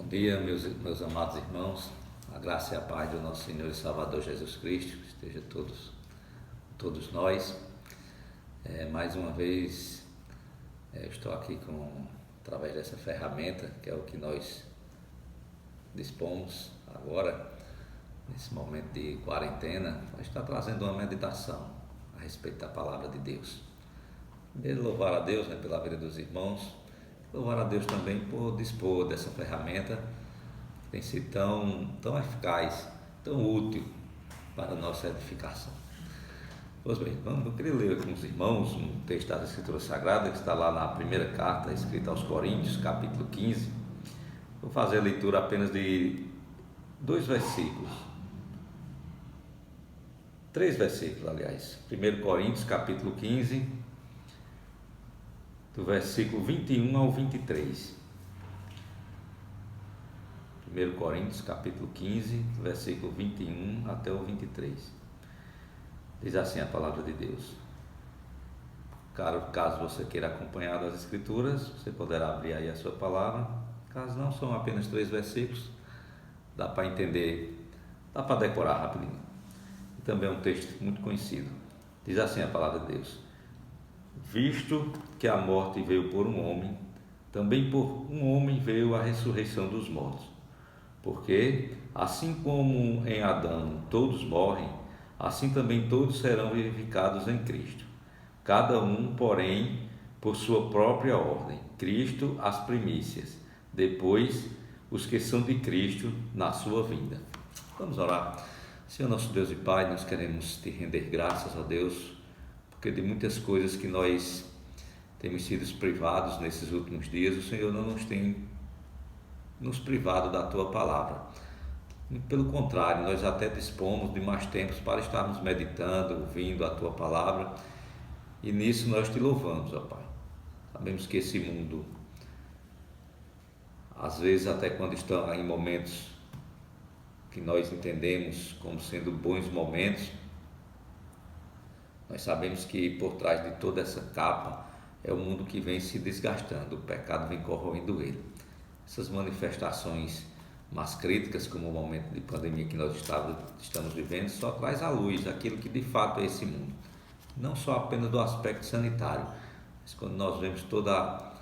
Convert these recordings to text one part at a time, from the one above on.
Bom dia, meus amados irmãos. A graça e a paz do nosso Senhor e Salvador Jesus Cristo esteja todos nós. Mais uma vez, estou aqui através dessa ferramenta, que é o que nós dispomos agora, nesse momento de quarentena, nós está trazendo uma meditação a respeito da palavra de Deus. Primeiro, louvar a Deus, pela vida dos irmãos. Louvar a Deus também por dispor dessa ferramenta que tem sido tão eficaz, tão útil para a nossa edificação. Pois bem, eu queria ler com os irmãos um texto da Escritura Sagrada que está lá na primeira carta escrita aos Coríntios, capítulo 15. Vou fazer a leitura apenas de 3 versículos, aliás. 1 Coríntios, capítulo 15, do versículo 21 ao 23. 1 Coríntios, capítulo 15, do versículo 21 até o 23. Diz assim a palavra de Deus. Caso você queira acompanhar as Escrituras, você poderá abrir aí a sua palavra. Caso não, são apenas 3 versículos. Dá para entender, dá para decorar rapidinho. E também é um texto muito conhecido. Diz assim a palavra de Deus. Visto que a morte veio por um homem, também por um homem veio a ressurreição dos mortos. Porque, assim como em Adão todos morrem, assim também todos serão vivificados em Cristo. Cada um, porém, por sua própria ordem. Cristo as primícias, depois os que são de Cristo na sua vinda. Vamos orar. Senhor nosso Deus e Pai, nós queremos te render graças a Deus, porque de muitas coisas que nós temos sido privados nesses últimos dias, o Senhor não nos tem nos privado da Tua palavra. Pelo contrário, nós até dispomos de mais tempos para estarmos meditando, ouvindo a Tua palavra, e nisso nós te louvamos, ó Pai. Sabemos que esse mundo, às vezes até quando está em momentos que nós entendemos como sendo bons momentos, nós sabemos que por trás de toda essa capa é o mundo que vem se desgastando, o pecado vem corroendo ele. Essas manifestações mais críticas, como o momento de pandemia que nós estamos vivendo, só traz à luz aquilo que de fato é esse mundo. Não só apenas do aspecto sanitário, mas quando nós vemos toda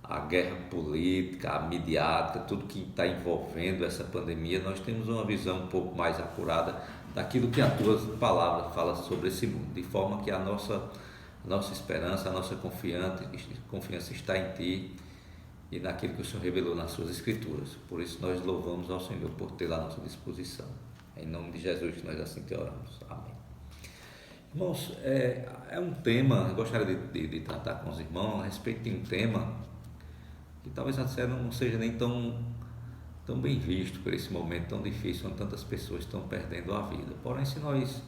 a guerra política, a midiática, tudo que está envolvendo essa pandemia, nós temos uma visão um pouco mais acurada daquilo que a Tua palavra fala sobre esse mundo, de forma que a nossa esperança, a nossa confiança está em Ti e naquilo que o Senhor revelou nas Suas Escrituras. Por isso nós louvamos ao Senhor por ter à nossa disposição. É em nome de Jesus que nós assim te oramos. Amém. Irmãos, é um tema, eu gostaria de tratar com os irmãos a respeito de um tema que talvez até não seja nem tão bem visto por esse momento tão difícil, onde tantas pessoas estão perdendo a vida. Porém, se nós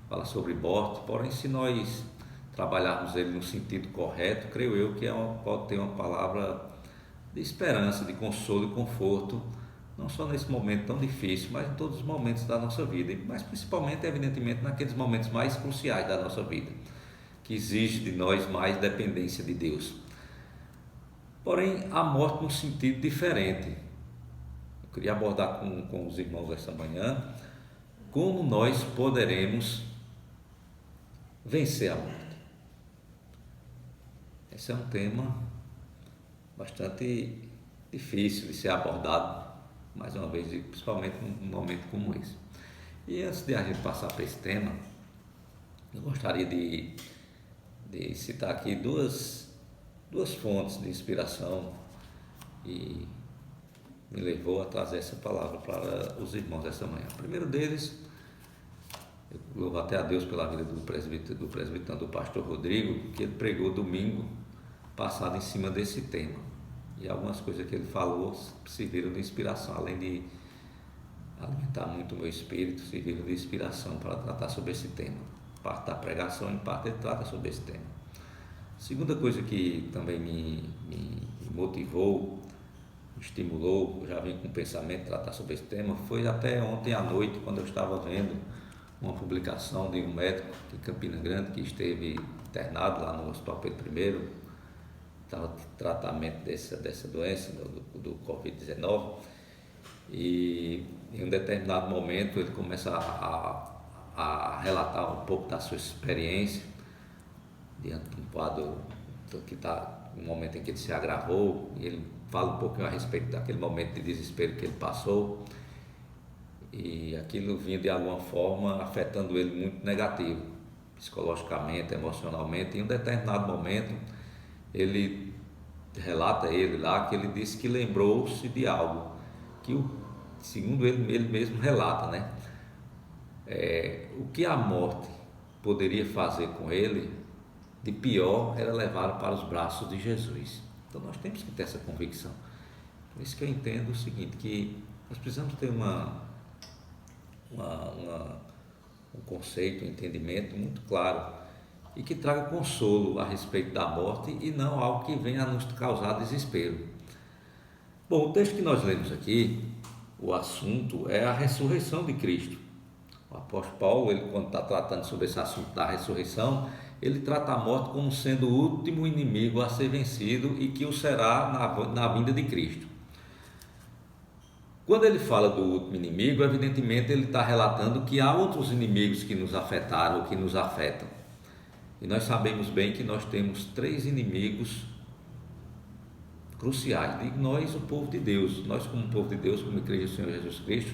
falar sobre morte, se nós trabalharmos ele no sentido correto, creio eu que pode ter uma palavra de esperança, de consolo e conforto, não só nesse momento tão difícil, mas em todos os momentos da nossa vida, mas principalmente, evidentemente, naqueles momentos mais cruciais da nossa vida, que exige de nós mais dependência de Deus. Porém, a morte num sentido diferente. Eu queria abordar com os irmãos esta manhã como nós poderemos vencer a morte. Esse é um tema bastante difícil de ser abordado, mais uma vez, principalmente num momento como esse. E antes de a gente passar para esse tema, eu gostaria de citar aqui duas fontes de inspiração e me levou a trazer essa palavra para os irmãos essa manhã. O primeiro deles, eu louvo até a Deus pela vida do presbítero, do pastor Rodrigo, que ele pregou domingo passado em cima desse tema. E algumas coisas que ele falou serviram de inspiração, além de alimentar muito o meu espírito, serviram de inspiração para tratar sobre esse tema. Parte da pregação, em parte, ele trata sobre esse tema. Segunda coisa que também me motivou, me estimulou, eu já vim com o pensamento de tratar sobre esse tema, foi até ontem à noite, quando eu estava vendo uma publicação de um médico de Campina Grande que esteve internado lá no Hospital Pedro I, estava de tratamento dessa doença, do Covid-19, e em um determinado momento ele começa a relatar um pouco da sua experiência diante de um quadro que está no momento em que ele se agravou, e ele fala um pouquinho a respeito daquele momento de desespero que ele passou, e aquilo vinha de alguma forma afetando ele muito negativo, psicologicamente, emocionalmente. Em um determinado momento ele relata ele lá que ele disse que lembrou-se de algo que, segundo ele mesmo relata, né? O que a morte poderia fazer com ele de pior era levá-lo para os braços de Jesus. Então nós temos que ter essa convicção. Por isso que eu entendo o seguinte, que nós precisamos ter um conceito, um entendimento muito claro e que traga consolo a respeito da morte e não algo que venha a nos causar desespero. Bom, o texto que nós lemos aqui, o assunto é a ressurreição de Cristo. O apóstolo Paulo, ele, quando está tratando sobre esse assunto da ressurreição, ele trata a morte como sendo o último inimigo a ser vencido e que o será na vinda de Cristo. Quando ele fala do último inimigo, evidentemente ele está relatando que há outros inimigos que nos afetaram ou que nos afetam. E nós sabemos bem que nós temos 3 inimigos cruciais. Digo nós, o povo de Deus. Nós, como povo de Deus, como Igreja do Senhor Jesus Cristo,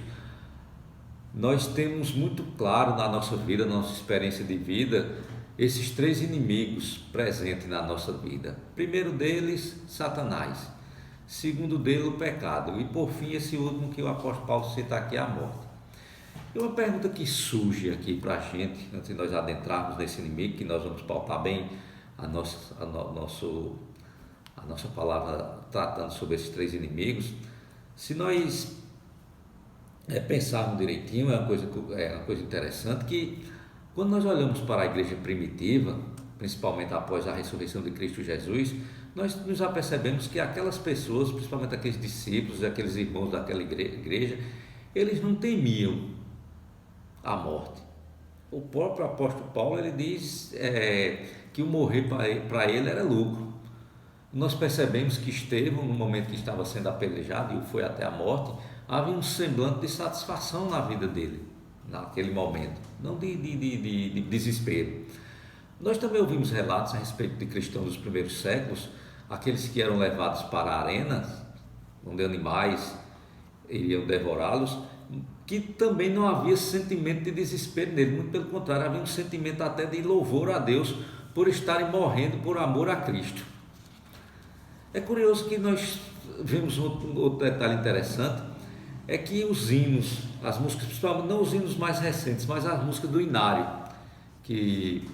nós temos muito claro na nossa vida, na nossa experiência de vida, esses 3 inimigos presentes na nossa vida. Primeiro deles, Satanás. Segundo dele, o pecado. E por fim, esse último que o apóstolo Paulo cita aqui, a morte. E uma pergunta que surge aqui para a gente, antes de nós adentrarmos nesse inimigo, que nós vamos pautar bem a nossa palavra tratando sobre esses 3 inimigos. Se nós pensarmos direitinho, é uma coisa interessante, que quando nós olhamos para a igreja primitiva, principalmente após a ressurreição de Cristo Jesus, nós nos apercebemos que aquelas pessoas, principalmente aqueles discípulos, aqueles irmãos daquela igreja, eles não temiam a morte. O próprio apóstolo Paulo, ele diz que o morrer para ele era lucro. Nós percebemos que Estevão, no momento que estava sendo apedrejado e foi até a morte, havia um semblante de satisfação na vida dele, naquele momento, não de desespero. Nós também ouvimos relatos a respeito de cristãos dos primeiros séculos, aqueles que eram levados para arenas, onde animais iriam devorá-los, que também não havia sentimento de desespero nele, muito pelo contrário, havia um sentimento até de louvor a Deus por estarem morrendo por amor a Cristo. É curioso que nós vemos outro detalhe interessante, é que os hinos, as músicas, principalmente não os hinos mais recentes, mas as músicas do Inário, que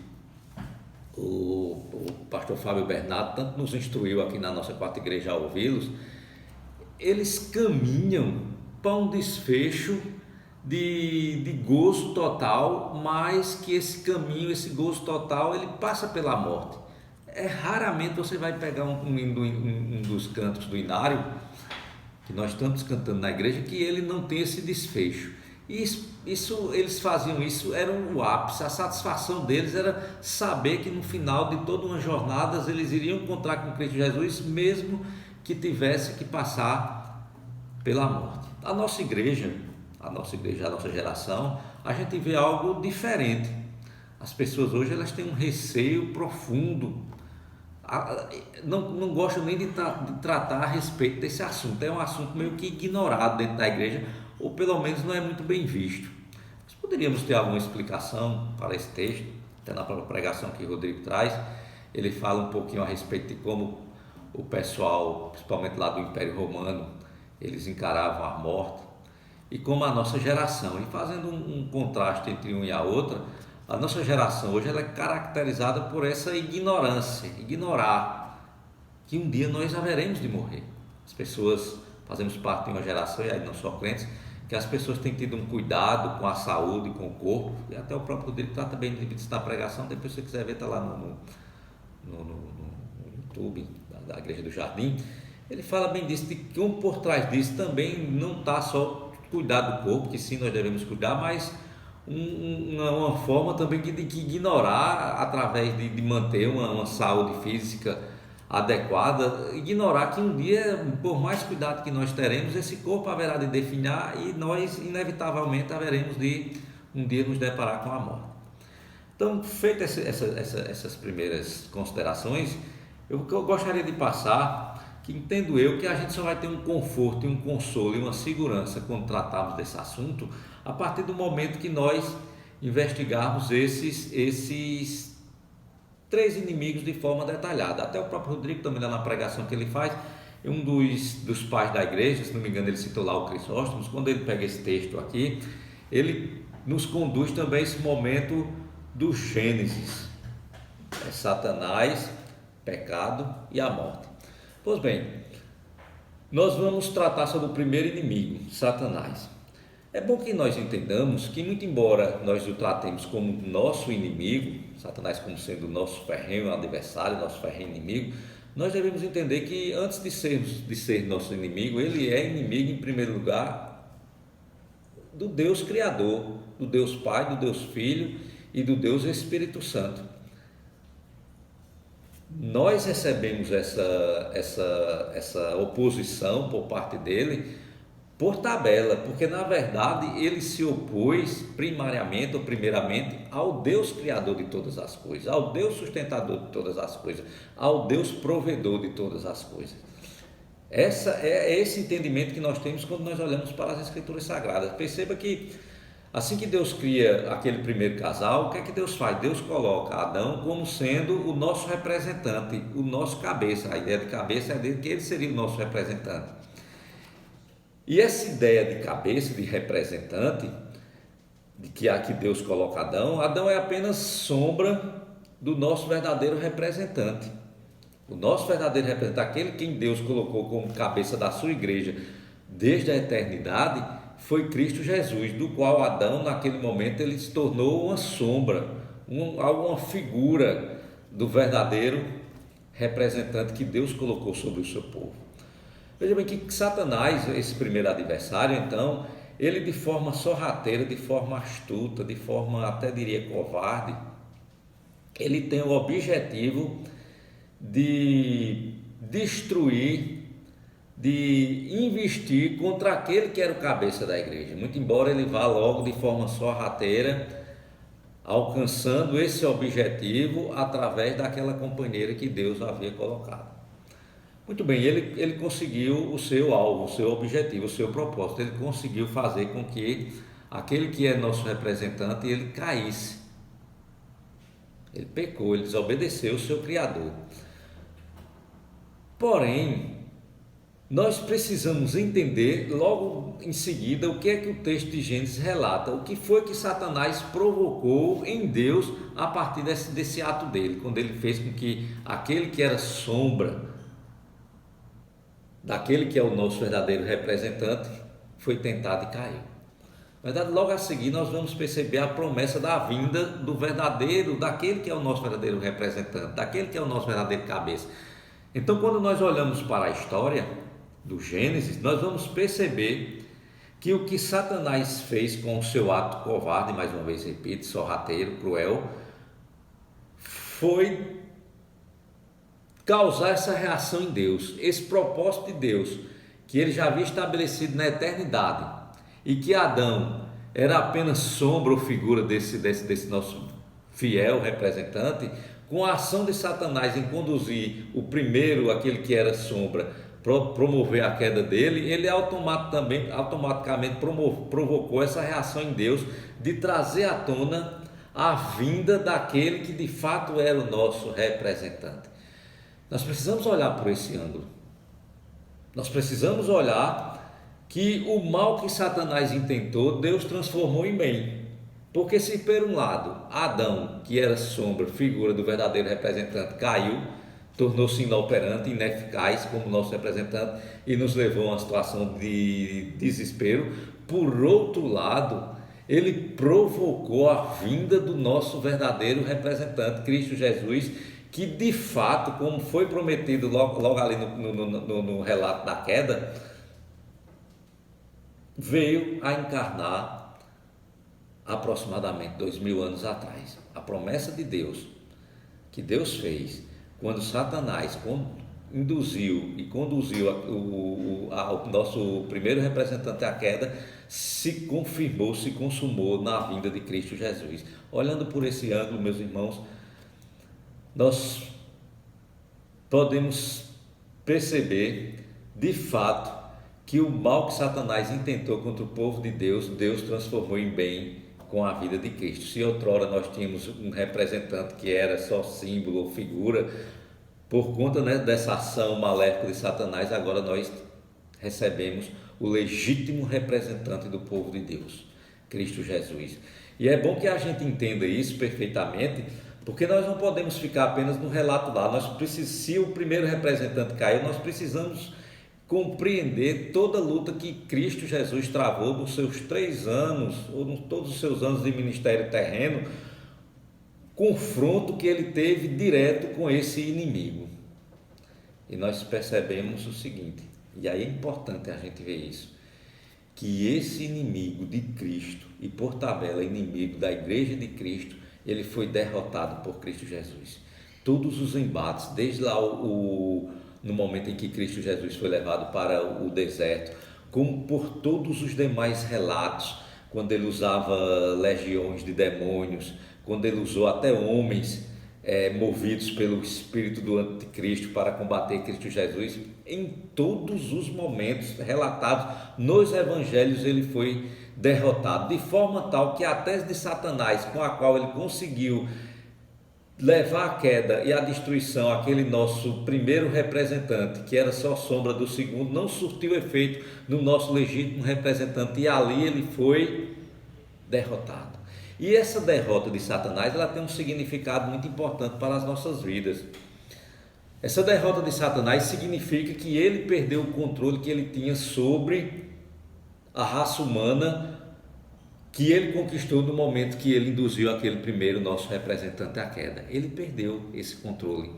o pastor Fábio Bernardo tanto nos instruiu aqui na nossa quarta igreja a ouvi-los, eles caminham para um desfecho de gozo total, mas que esse caminho, esse gozo total, ele passa pela morte. Raramente você vai pegar um dos cantos do Inário, que nós estamos cantando na igreja, que ele não tem esse desfecho. E eles faziam isso, era o ápice, a satisfação deles era saber que no final de toda uma jornada eles iriam encontrar com Cristo Jesus, mesmo que tivesse que passar pela morte. A nossa igreja, a nossa geração, a gente vê algo diferente. As pessoas hoje elas têm um receio profundo, não gostam nem de tratar a respeito desse assunto. É um assunto meio que ignorado dentro da igreja, ou pelo menos não é muito bem visto. Nós poderíamos ter alguma explicação para esse texto, até na própria pregação que o Rodrigo traz. Ele fala um pouquinho a respeito de como o pessoal, principalmente lá do Império Romano, eles encaravam a morte, e como a nossa geração, e fazendo um contraste entre uma e a outra, a nossa geração hoje ela é caracterizada por essa ignorância, ignorar que um dia nós haveremos de morrer. As pessoas, fazemos parte de uma geração, e aí não só crentes, que as pessoas têm tido um cuidado com a saúde, com o corpo, e até o próprio Rodrigo trata bem disso na pregação. Depois se você quiser ver, está lá no YouTube da Igreja do Jardim. Ele fala bem disso, de que por trás disso também não está só cuidar do corpo, que sim nós devemos cuidar, mas uma forma também de ignorar, através de manter uma saúde física adequada, ignorar que um dia, por mais cuidado que nós teremos, esse corpo haverá de definhar e nós inevitavelmente haveremos de um dia nos deparar com a morte. Então, feitas essas primeiras considerações, eu gostaria de passar que entendo eu que a gente só vai ter um conforto e um consolo e uma segurança quando tratarmos desse assunto a partir do momento que nós investigarmos esses três inimigos de forma detalhada. Até o próprio Rodrigo também lá na pregação que ele faz, um dos pais da igreja, se não me engano ele citou lá o Crisóstomo, quando ele pega esse texto aqui, ele nos conduz também a esse momento do Gênesis, Satanás, pecado e a morte. Pois bem, nós vamos tratar sobre o primeiro inimigo, Satanás. É bom que nós entendamos que, muito embora nós o tratemos como nosso inimigo, Satanás como sendo nosso ferrenho adversário, nosso ferrenho inimigo, nós devemos entender que antes de ser nosso inimigo, ele é inimigo em primeiro lugar do Deus Criador, do Deus Pai, do Deus Filho e do Deus Espírito Santo. Nós recebemos essa oposição por parte dele por tabela, porque na verdade ele se opôs primariamente ou primeiramente ao Deus Criador de todas as coisas, ao Deus sustentador de todas as coisas, ao Deus provedor de todas as coisas. É esse entendimento que nós temos quando nós olhamos para as Escrituras Sagradas. Perceba que assim que Deus cria aquele primeiro casal, o que é que Deus faz? Deus coloca Adão como sendo o nosso representante, o nosso cabeça. A ideia de cabeça é de que ele seria o nosso representante. E essa ideia de cabeça, de representante, de que aqui Deus coloca Adão é apenas sombra do nosso verdadeiro representante. O nosso verdadeiro representante, aquele quem Deus colocou como cabeça da sua igreja desde a eternidade, foi Cristo Jesus, do qual Adão, naquele momento, ele se tornou uma sombra, uma figura do verdadeiro representante que Deus colocou sobre o seu povo. Veja bem que Satanás, esse primeiro adversário, então, ele de forma sorrateira, de forma astuta, de forma até diria covarde, ele tem o objetivo de destruir, de investir contra aquele que era o cabeça da igreja, muito embora ele vá logo de forma sorrateira, alcançando esse objetivo através daquela companheira que Deus havia colocado. Muito bem, ele conseguiu o seu alvo, o seu objetivo, o seu propósito. Ele conseguiu fazer com que aquele que é nosso representante, ele caísse. Ele pecou, ele desobedeceu o seu Criador. Porém, nós precisamos entender logo em seguida o que é que o texto de Gênesis relata, o que foi que Satanás provocou em Deus a partir desse ato dele, quando ele fez com que aquele que era sombra daquele que é o nosso verdadeiro representante, foi tentado e caiu. Na verdade, logo a seguir nós vamos perceber a promessa da vinda do verdadeiro, daquele que é o nosso verdadeiro representante, daquele que é o nosso verdadeiro cabeça. Então, quando nós olhamos para a história do Gênesis, nós vamos perceber que o que Satanás fez com o seu ato covarde, mais uma vez repito, sorrateiro, cruel, foi causar essa reação em Deus, esse propósito de Deus, que ele já havia estabelecido na eternidade, e que Adão era apenas sombra ou figura desse nosso fiel representante, com a ação de Satanás em conduzir o primeiro, aquele que era sombra, promover a queda dele, ele automaticamente provocou essa reação em Deus de trazer à tona a vinda daquele que de fato era o nosso representante. Nós precisamos olhar por esse ângulo. Nós precisamos olhar que o mal que Satanás intentou, Deus transformou em bem. Porque se por um lado Adão, que era sombra, figura do verdadeiro representante, caiu, tornou-se inoperante, ineficaz como nosso representante e nos levou a uma situação de desespero, por outro lado, ele provocou a vinda do nosso verdadeiro representante, Cristo Jesus, que de fato, como foi prometido logo ali no relato da queda, veio a encarnar aproximadamente 2000 anos atrás. A promessa de Deus, que Deus fez, quando Satanás induziu e conduziu o nosso primeiro representante à queda, se confirmou, se consumou na vinda de Cristo Jesus. Olhando por esse ângulo, meus irmãos, nós podemos perceber de fato que o mal que Satanás intentou contra o povo de Deus, Deus transformou em bem com a vida de Cristo. Se outrora nós tínhamos um representante que era só símbolo ou figura, por conta, né, dessa ação maléfica de Satanás, agora nós recebemos o legítimo representante do povo de Deus, Cristo Jesus. E é bom que a gente entenda isso perfeitamente, porque nós não podemos ficar apenas no relato lá. Se o primeiro representante caiu, nós precisamos compreender toda a luta que Cristo Jesus travou nos seus 3 anos, ou em todos os seus anos de ministério terreno, confronto que ele teve direto com esse inimigo. E nós percebemos o seguinte, e aí é importante a gente ver isso, que esse inimigo de Cristo, e por tabela inimigo da igreja de Cristo, ele foi derrotado por Cristo Jesus. Todos os embates, desde lá no momento em que Cristo Jesus foi levado para o deserto, como por todos os demais relatos, quando ele usava legiões de demônios, quando ele usou até homens movidos pelo espírito do anticristo para combater Cristo Jesus, em todos os momentos relatados nos evangelhos ele foi derrotado, de forma tal que a tese de Satanás, com a qual ele conseguiu levar à queda e à destruição aquele nosso primeiro representante, que era só sombra do segundo, não surtiu efeito no nosso legítimo representante, e ali ele foi derrotado. E essa derrota de Satanás, ela tem um significado muito importante para as nossas vidas. Essa derrota de Satanás significa que ele perdeu o controle que ele tinha sobre a raça humana, que ele conquistou no momento que ele induziu aquele primeiro nosso representante à queda. Ele perdeu esse controle.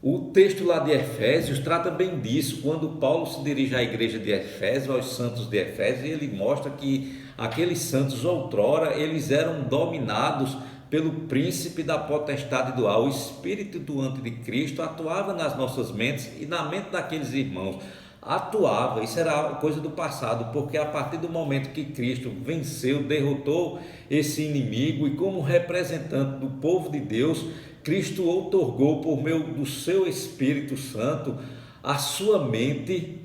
O texto lá de Efésios trata bem disso, quando Paulo se dirige à igreja de Efésios, aos santos de Efésios, e ele mostra que aqueles santos outrora, eles eram dominados pelo príncipe da potestade do ar. O espírito do anticristo atuava nas nossas mentes e na mente daqueles irmãos. Atuava, isso era coisa do passado, porque a partir do momento que Cristo venceu, derrotou esse inimigo, e como representante do povo de Deus, Cristo outorgou por meio do seu Espírito Santo a sua mente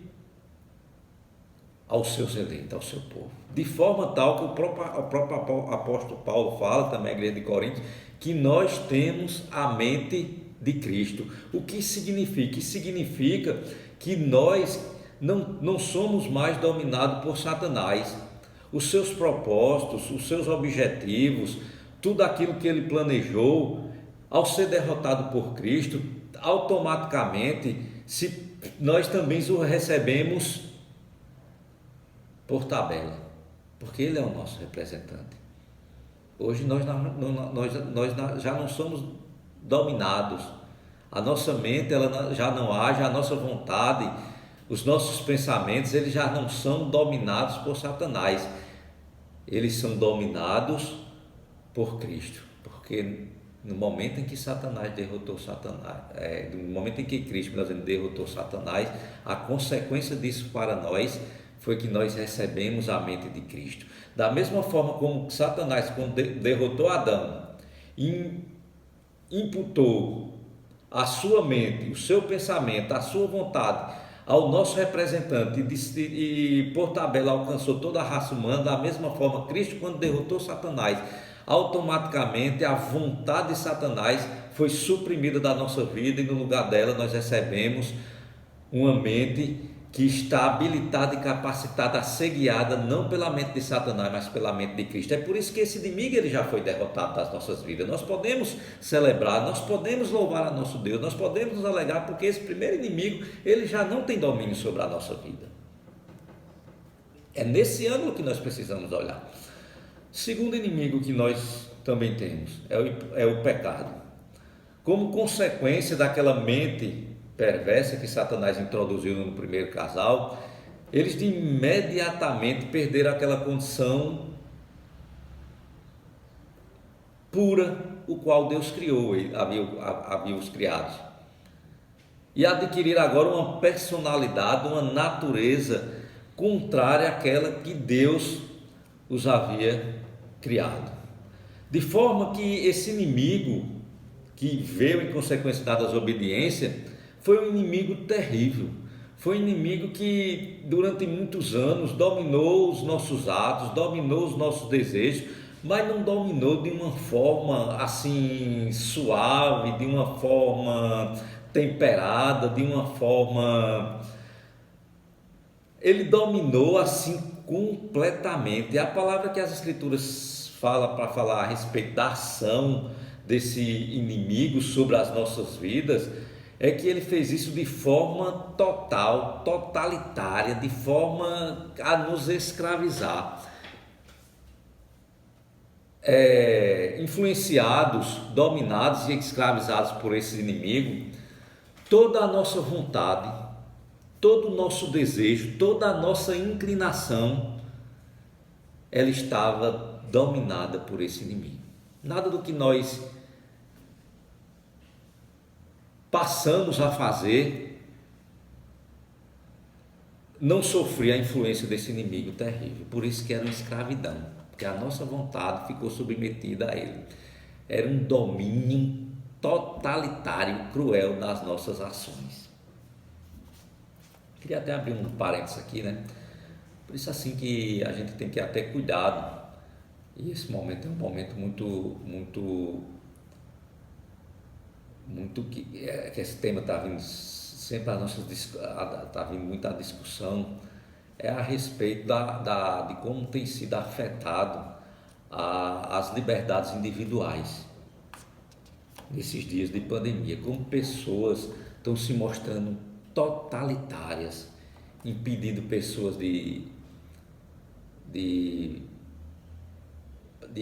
ao seu sedento, ao seu povo, de forma tal que o próprio apóstolo Paulo fala, também a igreja de Corinto, que nós temos a mente de Cristo. O que significa? Isso significa que nós não somos mais dominados por Satanás. Os seus propósitos, os seus objetivos, tudo aquilo que ele planejou, ao ser derrotado por Cristo, automaticamente nós também o recebemos por tabela, porque ele é o nosso representante. Hoje nós já não somos dominados, a nossa mente ela já não age, a nossa vontade, os nossos pensamentos, eles já não são dominados por Satanás, eles são dominados por Cristo, porque no momento em que Satanás derrotou Satanás, no momento em que Cristo derrotou Satanás, a consequência disso para nós foi que nós recebemos a mente de Cristo. Da mesma forma como Satanás, quando derrotou Adão, imputou a sua mente, o seu pensamento, a sua vontade ao nosso representante e por tabela alcançou toda a raça humana, da mesma forma Cristo, quando derrotou Satanás, automaticamente a vontade de Satanás foi suprimida da nossa vida, e no lugar dela nós recebemos uma mente que está habilitada e capacitada a ser guiada não pela mente de Satanás, mas pela mente de Cristo. É por isso que esse inimigo ele já foi derrotado das nossas vidas. Nós podemos celebrar, nós podemos louvar a nosso Deus, nós podemos nos alegrar, porque esse primeiro inimigo ele já não tem domínio sobre a nossa vida. É nesse ângulo que nós precisamos olhar. Segundo inimigo que nós também temos é o pecado. Como consequência daquela mente perversa que Satanás introduziu no primeiro casal, eles de imediatamente perderam aquela condição pura, o qual Deus criou, havia os criados. E adquiriram agora uma personalidade, uma natureza contrária àquela que Deus os havia criado. De forma que esse inimigo que veio em consequência da desobediência foi um inimigo terrível. Foi um inimigo que durante muitos anos dominou os nossos atos, dominou os nossos desejos, mas não dominou de uma forma assim suave, de uma forma temperada, de uma forma... Ele dominou assim completamente. A palavra que as Escrituras falam para falar a respeito da ação desse inimigo sobre as nossas vidas é que ele fez isso de forma total, totalitária, de forma a nos escravizar. Influenciados, dominados e escravizados por esse inimigo, toda a nossa vontade, todo o nosso desejo, toda a nossa inclinação, ela estava dominada por esse inimigo. Nada do que nós passamos a fazer não sofria a influência desse inimigo terrível. Por isso que era uma escravidão, porque a nossa vontade ficou submetida a ele. Era um domínio totalitário, cruel das nossas ações. Queria até abrir um parênteses aqui, né? Por isso assim que a gente tem que até cuidado. E esse momento é um momento muito que esse tema está vindo sempre está vindo muita discussão, é a respeito de como tem sido afetado as liberdades individuais nesses dias de pandemia, como pessoas estão se mostrando totalitárias, impedindo pessoas de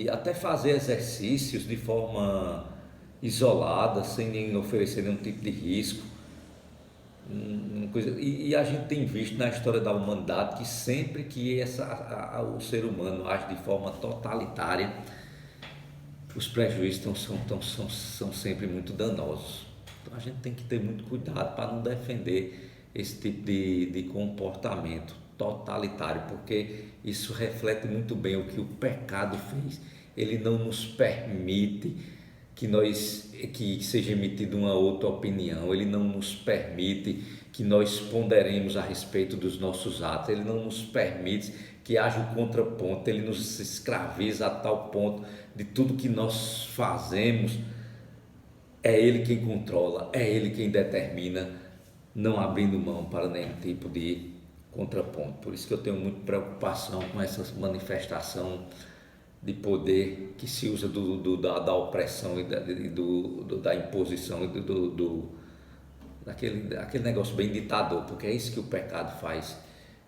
até fazer exercícios de forma isolada, sem nem oferecer nenhum tipo de risco. E a gente tem visto na história da humanidade que sempre que o ser humano age de forma totalitária, os prejuízos são sempre muito danosos. Então a gente tem que ter muito cuidado para não defender esse tipo de comportamento totalitário, porque isso reflete muito bem o que o pecado fez. Ele não nos permite que seja emitida uma outra opinião, ele não nos permite que nós ponderemos a respeito dos nossos atos, ele não nos permite que haja um contraponto, ele nos escraviza a tal ponto de tudo que nós fazemos, é ele quem controla, é ele quem determina, não abrindo mão para nenhum tipo de contraponto. Por isso que eu tenho muita preocupação com essa manifestação de poder que se usa da opressão e da imposição e daquele negócio bem ditador, porque é isso que o pecado faz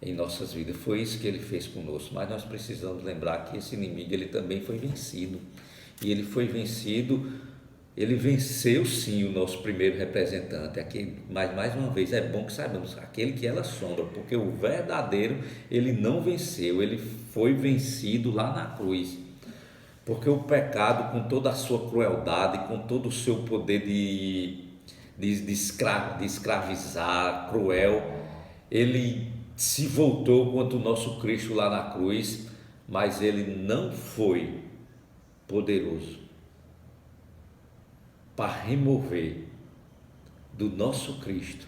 em nossas vidas. Foi isso que ele fez conosco, mas nós precisamos lembrar que esse inimigo ele também foi vencido, e ele foi vencido, ele venceu sim o nosso primeiro representante, mas mais uma vez é bom que saibamos, aquele que ela sombra, porque o verdadeiro ele não venceu, ele foi vencido lá na cruz, porque o pecado, com toda a sua crueldade, com todo o seu poder de escravizar, cruel, ele se voltou contra o nosso Cristo lá na cruz, mas ele não foi poderoso para remover do nosso Cristo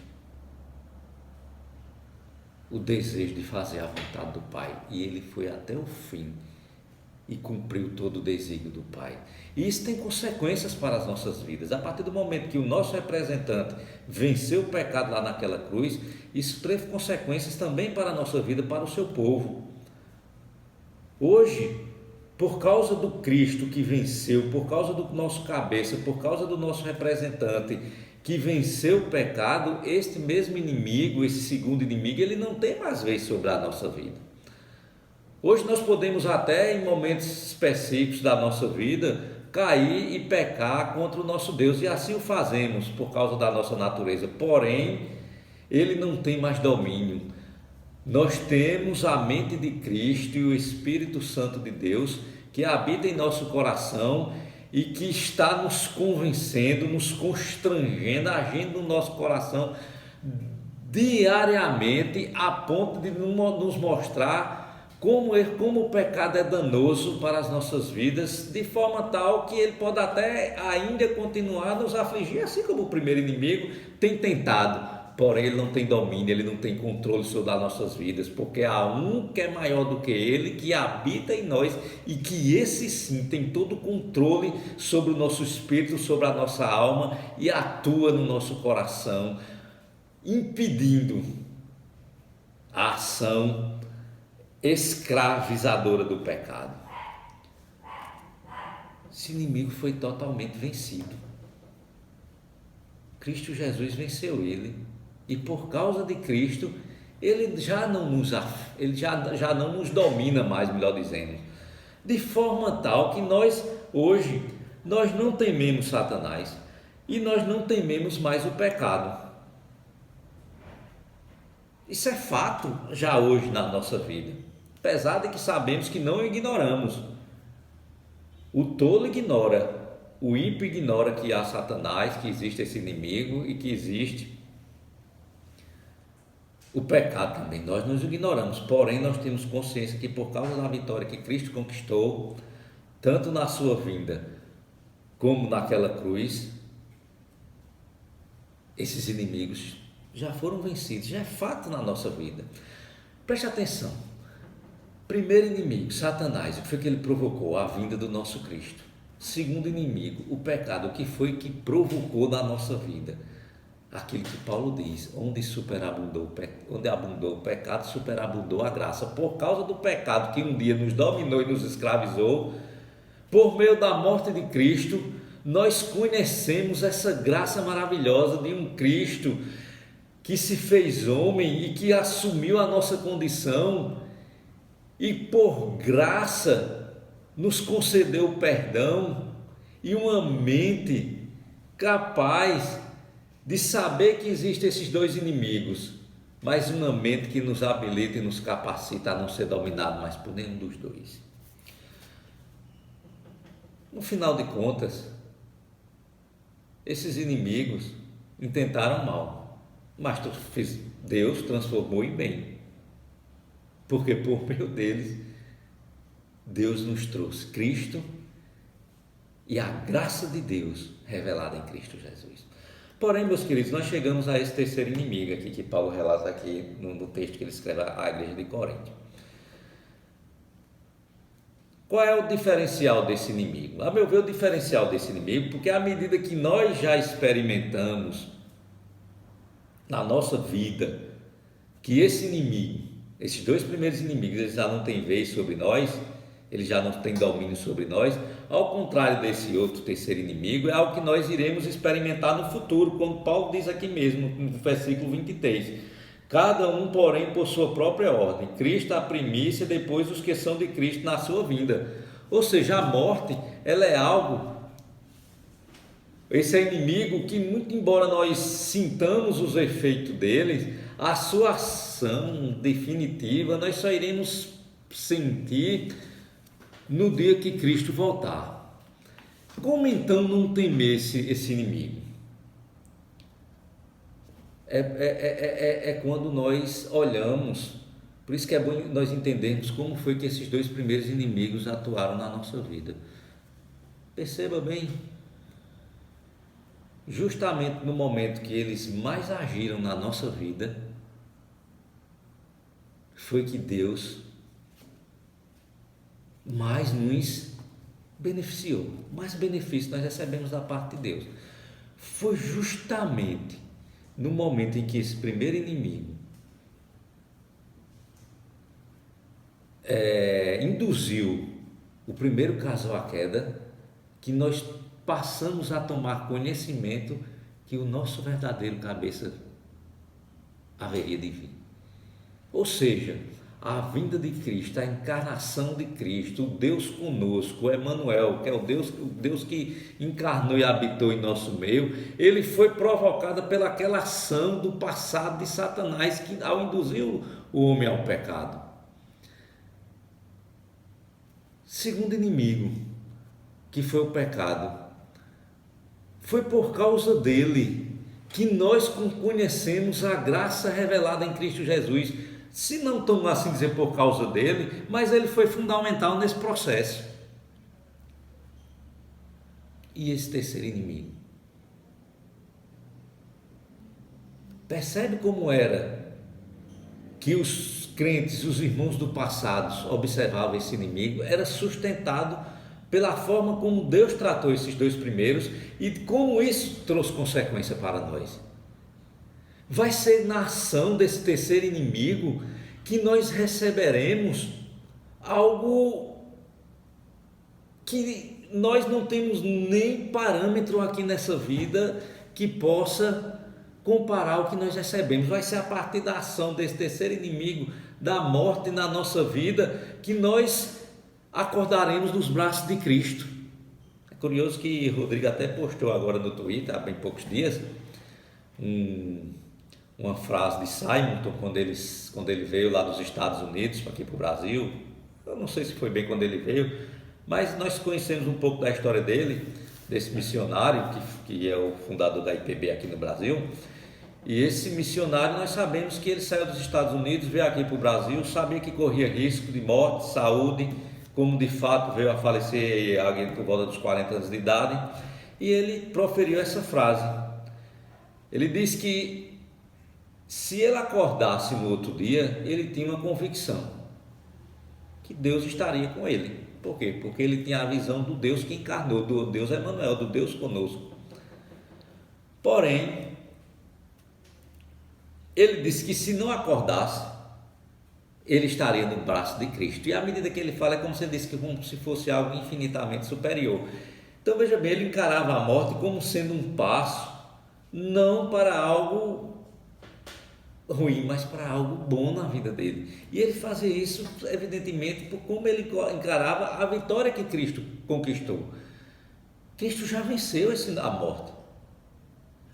o desejo de fazer a vontade do Pai, e ele foi até o fim e cumpriu todo o desígnio do Pai. E isso tem consequências para as nossas vidas. A partir do momento que o nosso representante venceu o pecado lá naquela cruz, isso teve consequências também para a nossa vida, para o seu povo. Hoje, por causa do Cristo que venceu, por causa do nosso cabeça, por causa do nosso representante que venceu o pecado, este mesmo inimigo, esse segundo inimigo, ele não tem mais vez sobre a nossa vida. Hoje nós podemos até em momentos específicos da nossa vida cair e pecar contra o nosso Deus, e assim o fazemos por causa da nossa natureza, porém ele não tem mais domínio. Nós temos a mente de Cristo e o Espírito Santo de Deus que habita em nosso coração, e que está nos convencendo, nos constrangendo, agindo no nosso coração diariamente, a ponto de nos mostrar como o pecado é danoso para as nossas vidas, de forma tal que ele pode até ainda continuar a nos afligir, assim como o primeiro inimigo tem tentado. Porém, ele não tem domínio, ele não tem controle sobre as nossas vidas, porque há um que é maior do que ele, que habita em nós e que esse sim tem todo o controle sobre o nosso espírito, sobre a nossa alma e atua no nosso coração, impedindo a ação escravizadora do pecado. Esse inimigo foi totalmente vencido. Cristo Jesus venceu ele. E por causa de Cristo, ele já não nos domina mais, melhor dizendo, de forma tal que nós hoje não tememos Satanás e nós não tememos mais o pecado. Isso é fato já hoje na nossa vida, apesar de que sabemos que não ignoramos. O tolo ignora, o ímpio ignora que há Satanás, que existe esse inimigo e que existe o pecado também. Nós nos ignoramos, porém nós temos consciência que por causa da vitória que Cristo conquistou, tanto na sua vinda como naquela cruz, esses inimigos já foram vencidos, já é fato na nossa vida. Preste atenção. Primeiro inimigo, Satanás, o que foi que ele provocou? A vinda do nosso Cristo. Segundo inimigo, o pecado, o que foi que provocou na nossa vida? Aquilo que Paulo diz, onde abundou o pecado, superabundou a graça. Por causa do pecado que um dia nos dominou e nos escravizou, por meio da morte de Cristo, nós conhecemos essa graça maravilhosa de um Cristo que se fez homem e que assumiu a nossa condição e por graça nos concedeu o perdão e uma mente capaz de saber que existem esses dois inimigos, mas uma mente que nos habilita e nos capacita a não ser dominado mais por nenhum dos dois. No final de contas, esses inimigos intentaram mal, mas Deus transformou em bem, porque por meio deles Deus nos trouxe Cristo e a graça de Deus revelada em Cristo Jesus. Porém, meus queridos, nós chegamos a esse terceiro inimigo aqui, que Paulo relata aqui no texto que ele escreve à igreja de Corinto. Qual é o diferencial desse inimigo? A meu ver, o diferencial desse inimigo, porque à medida que nós já experimentamos na nossa vida que esse inimigo, esses dois primeiros inimigos, eles já não têm vez sobre nós, eles já não têm domínio sobre nós, ao contrário desse outro terceiro inimigo, é algo que nós iremos experimentar no futuro, como Paulo diz aqui mesmo, no versículo 23. Cada um, porém, por sua própria ordem. Cristo a primícia, depois os que são de Cristo na sua vinda. Ou seja, a morte, ela é algo, esse é inimigo que, muito embora nós sintamos os efeitos dele, a sua ação definitiva nós só iremos sentir no dia que Cristo voltar. Como então não temer esse inimigo? É quando nós olhamos, por isso que é bom nós entendermos como foi que esses dois primeiros inimigos atuaram na nossa vida. Perceba bem, justamente no momento que eles mais agiram na nossa vida, foi que Deus mais nos beneficiou, mais benefício nós recebemos da parte de Deus. Foi justamente no momento em que esse primeiro inimigo induziu o primeiro casal à queda, que nós passamos a tomar conhecimento que o nosso verdadeiro cabeça haveria de vir. Ou seja, a vinda de Cristo, a encarnação de Cristo, o Deus conosco, o Emanuel, que é o Deus que encarnou e habitou em nosso meio, ele foi provocado pelaquela ação do passado de Satanás, que ao induzir o homem ao pecado. Segundo inimigo, que foi o pecado. Foi por causa dele que nós conhecemos a graça revelada em Cristo Jesus. Se não tão assim dizer por causa dele, mas ele foi fundamental nesse processo. E esse terceiro inimigo? Percebe como era que os crentes, os irmãos do passado observavam esse inimigo? Era sustentado pela forma como Deus tratou esses dois primeiros e como isso trouxe consequência para nós. Vai ser na ação desse terceiro inimigo que nós receberemos algo que nós não temos nem parâmetro aqui nessa vida que possa comparar o que nós recebemos. Vai ser a partir da ação desse terceiro inimigo, da morte na nossa vida, que nós acordaremos nos braços de Cristo. É curioso que Rodrigo até postou agora no Twitter, há bem poucos dias, uma frase de Simonton, quando ele veio lá dos Estados Unidos, aqui para o Brasil. Eu não sei se foi bem quando ele veio, mas nós conhecemos um pouco da história dele, desse missionário, que é o fundador da IPB aqui no Brasil. E esse missionário, nós sabemos que ele saiu dos Estados Unidos, veio aqui para o Brasil, sabia que corria risco de morte, saúde, como de fato veio a falecer alguém por volta dos 40 anos de idade, e ele proferiu essa frase. Ele disse que se ele acordasse no outro dia, ele tinha uma convicção que Deus estaria com ele. Por quê? Porque ele tinha a visão do Deus que encarnou, do Deus Emanuel, do Deus conosco. Porém, ele disse que se não acordasse, ele estaria no braço de Cristo. E à medida que ele fala, é como se ele disse, que como se fosse algo infinitamente superior. Então veja bem, ele encarava a morte como sendo um passo, não para algo ruim, mas para algo bom na vida dele. E ele fazia isso, evidentemente, por como ele encarava a vitória que Cristo conquistou. Cristo já venceu a morte.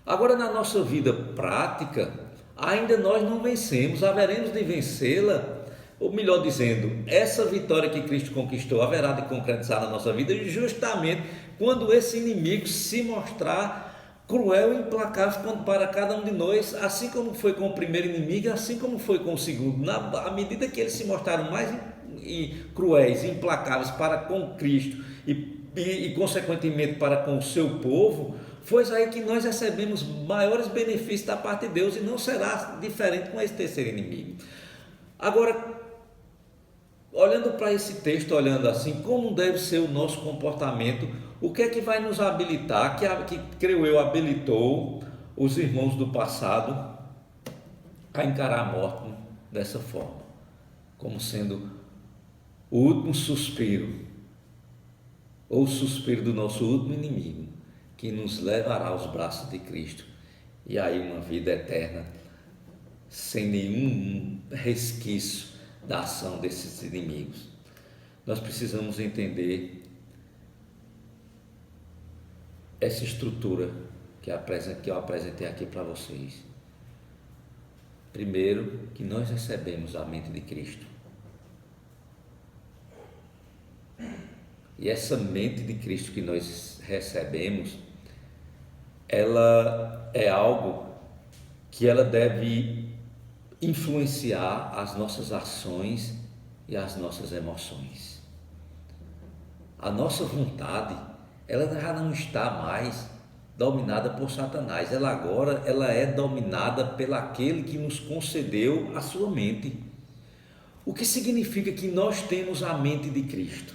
Agora, na nossa vida prática, ainda nós não vencemos, haveremos de vencê-la, ou melhor dizendo, essa vitória que Cristo conquistou haverá de concretizar na nossa vida justamente quando esse inimigo se mostrar cruel e implacável para cada um de nós, assim como foi com o primeiro inimigo, assim como foi com o segundo. À medida que eles se mostraram mais cruéis e implacáveis para com Cristo e consequentemente para com o seu povo, foi aí que nós recebemos maiores benefícios da parte de Deus, e não será diferente com esse terceiro inimigo. Agora, olhando para esse texto, olhando assim, como deve ser o nosso comportamento, o que é que vai nos habilitar, que creio eu habilitou os irmãos do passado a encarar a morte dessa forma, como sendo o último suspiro, ou o suspiro do nosso último inimigo, que nos levará aos braços de Cristo, e aí uma vida eterna, sem nenhum resquício da ação desses inimigos. Nós precisamos entender essa estrutura que eu apresentei aqui para vocês. Primeiro, que nós recebemos a mente de Cristo. E essa mente de Cristo que nós recebemos, ela é algo que ela deve influenciar as nossas ações e as nossas emoções. A nossa vontade, ela já não está mais dominada por Satanás, ela é dominada pelaquele que nos concedeu a sua mente. O que significa que nós temos a mente de Cristo?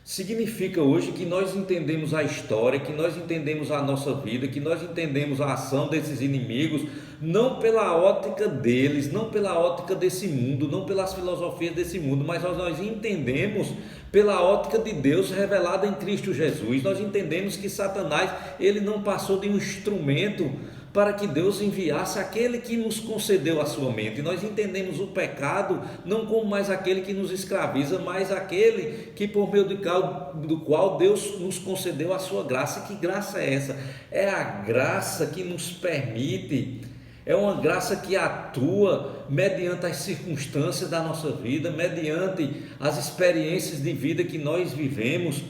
Significa hoje que nós entendemos a história, que nós entendemos a nossa vida, que nós entendemos a ação desses inimigos, não pela ótica deles, não pela ótica desse mundo, não pelas filosofias desse mundo, mas nós entendemos pela ótica de Deus revelada em Cristo Jesus. Nós entendemos que Satanás, ele não passou de um instrumento para que Deus enviasse aquele que nos concedeu a sua mente. Nós entendemos o pecado não como mais aquele que nos escraviza, mas aquele que por meio do qual Deus nos concedeu a sua graça. Que graça é essa? É a graça que nos permite, é uma graça que atua mediante as circunstâncias da nossa vida, mediante as experiências de vida que nós vivemos.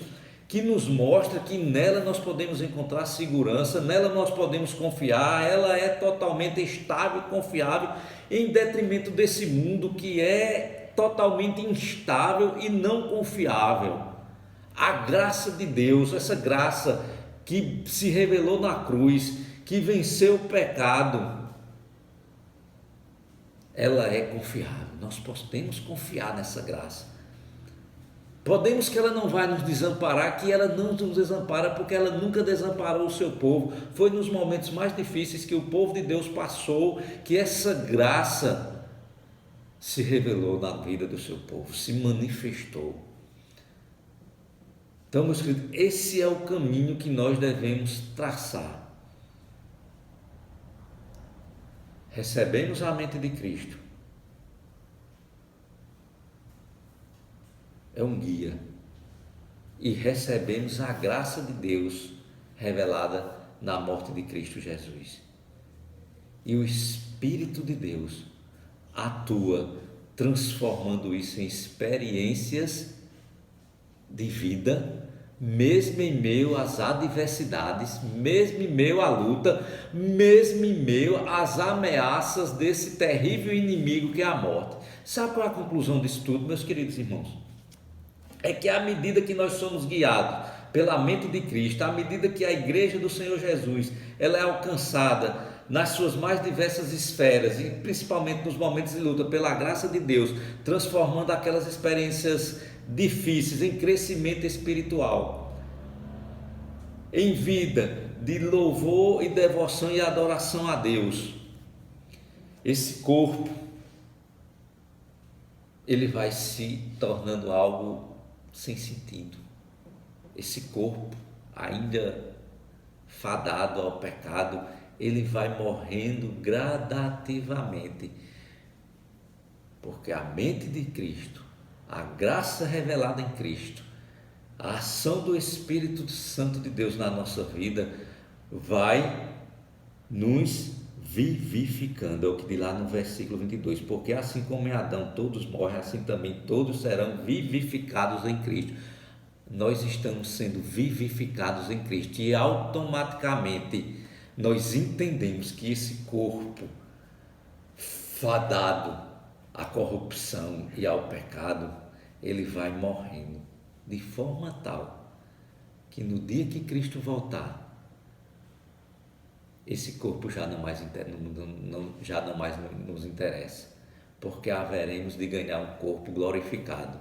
que nos mostra que nela nós podemos encontrar segurança, nela nós podemos confiar, ela é totalmente estável e confiável, em detrimento desse mundo que é totalmente instável e não confiável. A graça de Deus, essa graça que se revelou na cruz, que venceu o pecado, ela é confiável. Nós podemos confiar nessa graça. Podemos que ela não vai nos desamparar, que ela não nos desampara, porque ela nunca desamparou o seu povo. Foi nos momentos mais difíceis que o povo de Deus passou, que essa graça se revelou na vida do seu povo, se manifestou. Então, meus queridos, esse é o caminho que nós devemos traçar. Recebemos a mente de Cristo. É um guia, e recebemos a graça de Deus revelada na morte de Cristo Jesus, e o Espírito de Deus atua transformando isso em experiências de vida, mesmo em meio às adversidades, mesmo em meio à luta, mesmo em meio às ameaças desse terrível inimigo que é a morte. Sabe qual é a conclusão disso tudo, meus queridos irmãos? É que à medida que nós somos guiados pela mente de Cristo, à medida que a igreja do Senhor Jesus, ela é alcançada nas suas mais diversas esferas, e principalmente nos momentos de luta, pela graça de Deus, transformando aquelas experiências difíceis em crescimento espiritual, em vida de louvor e devoção e adoração a Deus, esse corpo, ele vai se tornando algo sem sentido. Esse corpo, ainda fadado ao pecado, ele vai morrendo gradativamente, porque a mente de Cristo, a graça revelada em Cristo, a ação do Espírito Santo de Deus na nossa vida vai nos vivificando. É o que diz lá no versículo 22, porque assim como em Adão todos morrem, assim também todos serão vivificados em Cristo. Nós estamos sendo vivificados em Cristo, e automaticamente nós entendemos que esse corpo fadado à corrupção e ao pecado, ele vai morrendo de forma tal que no dia que Cristo voltar, esse corpo já não mais nos interessa, porque haveremos de ganhar um corpo glorificado.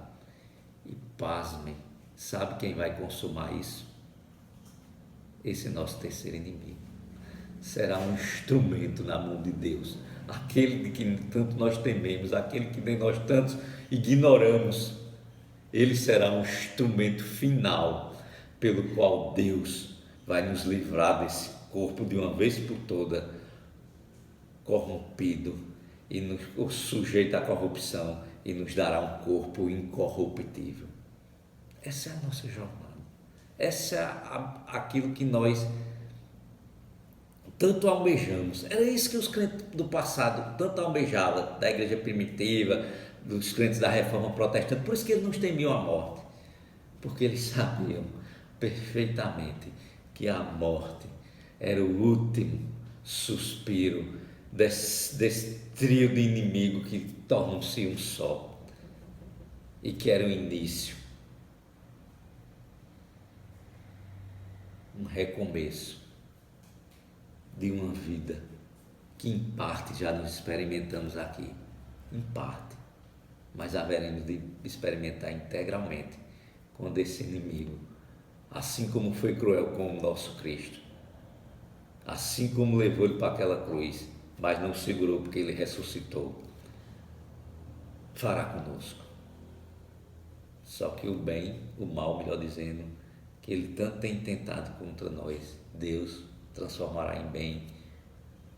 E pasmem, sabe quem vai consumar isso? Esse nosso terceiro inimigo. Será um instrumento na mão de Deus, aquele de que tanto nós tememos, aquele que nós tanto ignoramos. Ele será um instrumento final pelo qual Deus vai nos livrar desse corpo de uma vez por toda corrompido e nos sujeito à corrupção, e nos dará um corpo incorruptível. Essa é a nossa jornada. Essa é aquilo que nós tanto almejamos. Era isso que os crentes do passado tanto almejavam, da igreja primitiva, dos crentes da reforma protestante. Por isso que eles não temiam a morte, porque eles sabiam perfeitamente que a morte era o último suspiro desse trio de inimigo que tornam-se um só, e que era o início, um recomeço de uma vida que em parte já nos experimentamos aqui, em parte, mas haveremos de experimentar integralmente quando esse inimigo, assim como foi cruel com o nosso Cristo, assim como levou ele para aquela cruz, mas não segurou porque ele ressuscitou, fará conosco. Só que o bem, o mal, melhor dizendo, que ele tanto tem tentado contra nós, Deus transformará em bem,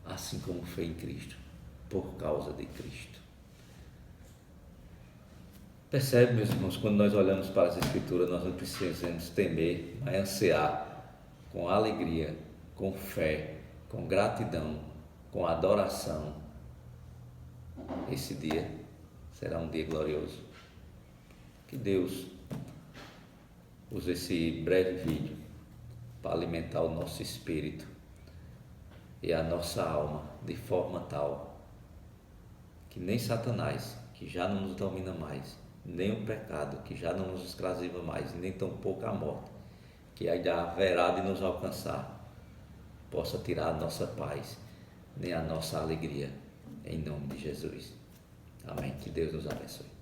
assim como foi em Cristo, por causa de Cristo. Percebe, meus irmãos, quando nós olhamos para as Escrituras, nós não precisamos temer, mas ansiar com alegria, com fé, com gratidão, com adoração. Esse dia será um dia glorioso. Que Deus uso esse breve vídeo para alimentar o nosso espírito e a nossa alma de forma tal que nem Satanás, que já não nos domina mais, nem o pecado, que já não nos escraviza mais, nem tampouco a morte, que ainda haverá de nos alcançar, possa tirar a nossa paz, nem a nossa alegria, em nome de Jesus. Amém. Que Deus nos abençoe.